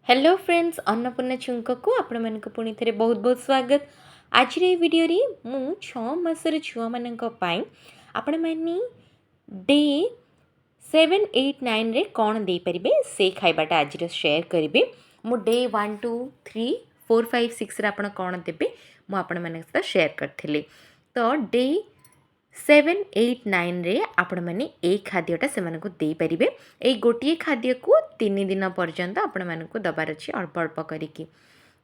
Hello friends Annapurna छुंक को आपण मानक पुणी थे बहुत बहुत स्वागत। आज वीडियो रे मु 6 मासर छुआ मानक पई आपण माने डे 7 8 9 रे कोन दे परिबे से खाइबाटा आज रे शेयर करिबे। मु डे 1 2 3 4 5 6 रे आपण कोन देबे मु आपण मानक साथ शेयर करथिले। तो डे 7 8 9 रे आपण माने ए खाद्यटा से मानक दे परिबे। ए गोटिए खाद्य को 3 दिन पर्यंत आपण मानक दबार अछि अल्प अल्प करिकी।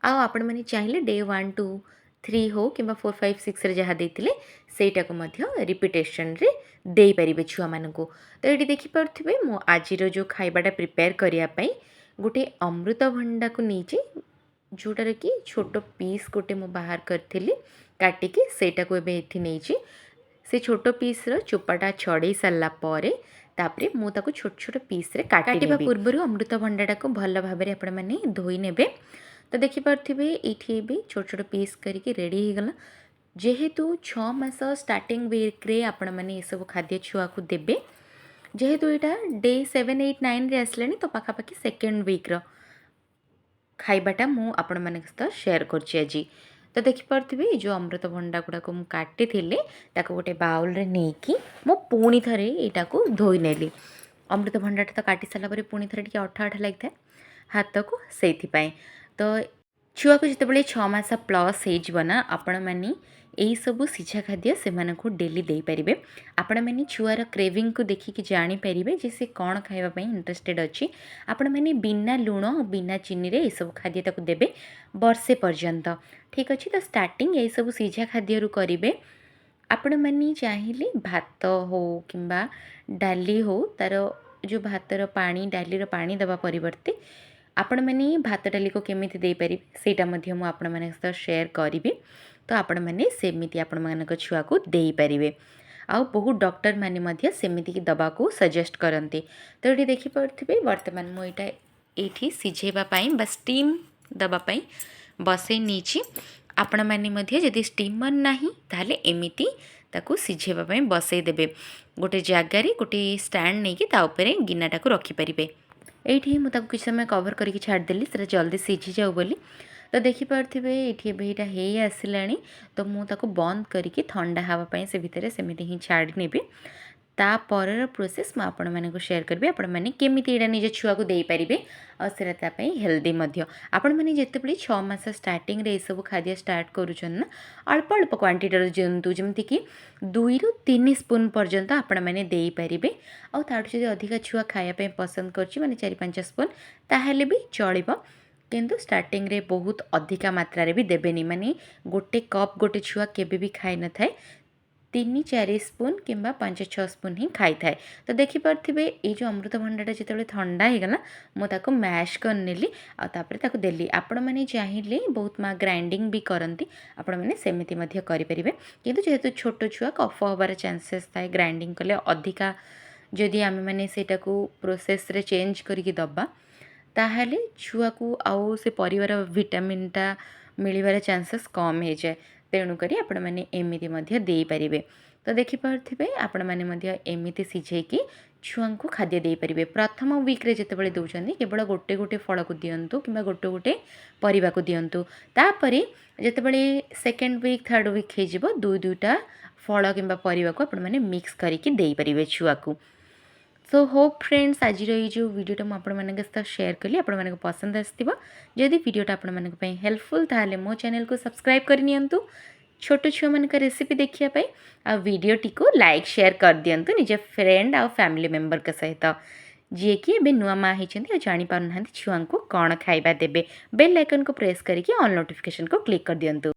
आ आपण माने चाहिले डे 1 2 3 हो किंबा 4 5 6 रे जहा देथिले सेटा को मध्य रिपीटेशन रे दे परिबे छुआ मानक। तो एटी देखि परथिबे मो आजिरो जो खाइबाटा प्रिपेयर करिया पई गोटे अमृतभंडा को नीचे जोटार कि छोट पीस गोटे मु बाहर करथिली काटिकी सेटा को एबे एठी नेछि से छोट पीस चोपाटा छड़े सारा पर तापरे मु ताको छोट छोट पीस रे काटिबा पूर्व अमृतभंडाटा को भल भाव में आपण मैंने धोई नेबे। तो देखिपे ये भी छोट छोट पीस करके रेडी हो गला। जेहेतु 6 मास स्टार्टिंग वीक रे आपण मैंने ये सब खाद्य छुआ को देबे। जेहेतु यहाँ डे 7 8 9 रे आसलानी तो पाखापाखि सेकेंड वीक रो खाइबाटा मु आपण मानक सहित शेयर करछि आज। तो देखिपे जो अमृतभंडा गुड़ाक मुझे काटी गोटे बाउल रे नेकी मो पुणी थे यहाँ को धोई नेली। अमृतभंडाटा तो काटी सारापर पुणी थे अठा अठा लगी था हाथ को से। तो छुआ को जिते 6 मास प्लस होना आपण मैंने यही सब सीझा खाद्य से डेली दे पारे। आपण मैंने छुआर क्रेविंग को देखिकी जानीपर जे सी कौन खावाई इंटरेस्टेड अच्छी। आपण मैंने बिना लुण बिना चीनी रे सब खाद्य ताको देबे वर्षे पर्यंत। ठीक अच्छे। तो स्टार्टिंग यही सब सीझा खाद्य करेंगे। आपण मैंने चाहिए भात हो किंबा डाली हो तार जो भातर पानी डालीर पानी दवा परिवर्ते आपण मैंने भात डाली को केमिति दे पारे सेटा मध्य मु आपण मानक सहित शेयर करिवे। तो आपण मैंने सेमिति आपण मानक छुआ को दे पारिबे। आउ बहुत डॉक्टर माने मध्य सेमिति की दवा को सजेस्ट करते। तो ये देखि परथिबे वर्तमान मु एटा एठी सिझेबा पई बा स्टीम दवा पई बसई नीची। आपण माने मध्य यदि स्टीमर नाही ताले एमिति ताकू सिझेबा पई बसई देबे। गोटे जगार गोटे स्टैंड नहीं कि ता ऊपर गिनाटा को रखि परिबे। एठी मु ताकू किछ समय कवर करके छाड़ देली सेटा जल्दी सिझी जाऊ बोली। तो देखिपे ये एटा हे आसलानी। तो मु ताकू बंद करके ठंडा हवा पई से भितर सेमिति ही छाड़ी नेबी। तापर प्रोसेस मु आपण माने को शेयर करबी आपण माने केमिति एटा निज छुआ को देई परिबे और सेटा ता पई हेल्दी मध्य। आपण माने जेतेबेले 6 मास स्टार्टिंग रे सब खाद्य स्टार्ट करूछन ना अल्प अल्प क्वांटिटी रो जेंतु जेमति कि 2 रु 3 स्पून पर्यंत आपण माने देई परिबे। और ताठु जदि अधिका छुआ खाया पे पसंद करछि माने 4 5 स्पून ताहेले भी चलिबो। किंतु स्टार्टिंग रे बहुत अधिका मात्रा रे भी देबेनी माने गोटे कप गोटे छुआ केबे भी खाई न थाए 3 4 स्पून किंबा 5 6 स्पून ही खाई थाए। तो देखिपे ये जो अमृतभंडाटा जिते ठंडा होगला मुझे मैश कर नेली आ तापर ताको देली। आपण मैंने चाहिए बहुत माँ ग्राइंडिंग भी करती आपण मैंने सेमिति मध्य करें। किंतु जेहेतु छोट छुआ कफ हबार चांसेस थाए ग्राइंडिंग कले अधिका जदि आम मैंने सेटा को प्रोसेस रे चेंज करके दबा ताहले छुआ को आउ से परिवार विटामिनटा मिलवार चांसेस कम हो जाए। तेणुक आपण मैंने एमिति मध्य दे पारिबे। तो देखिपे आपण मैंने मध्य एमिति सिझेकी छुआ को खाद्य दे पारिबे। प्रथम वीक रे जेतेबेले दउचंदी केवल गोटे गोटे फल को दियंतु किंबा गोटे गोटे परिबा को दियंतु। तापरे जेतेबेले सेकेंड वीक थर्ड वीक हे जिवो दुई दुईटा फल किंबा परिबा को आपण मैंने मिक्स करके दे पारिबे छुआ को। सो होप फ्रेंड्स आज जो वीडियोटा मुझे सहित शेयर कली आपण मानक पसंद आसथिबो। जदि वीडियोटा आपण मानक पई हेल्पफुल ताले मो चैनल को सब्सक्राइब कर नियंतु छोट छुआ मानक रेसिपी देखिया पई आ वीडियोटी को लाइक शेयर कर दियंतु निज फ्रेंड आ फैमिली मेंबर के सहित जी कि एबे नुआ माँ होती जानी पारना छुआ को कौन खाइबा देबे। बेल आइकन को प्रेस करके ऑल नोटिफिकेशन को क्लिक कर दियंतु।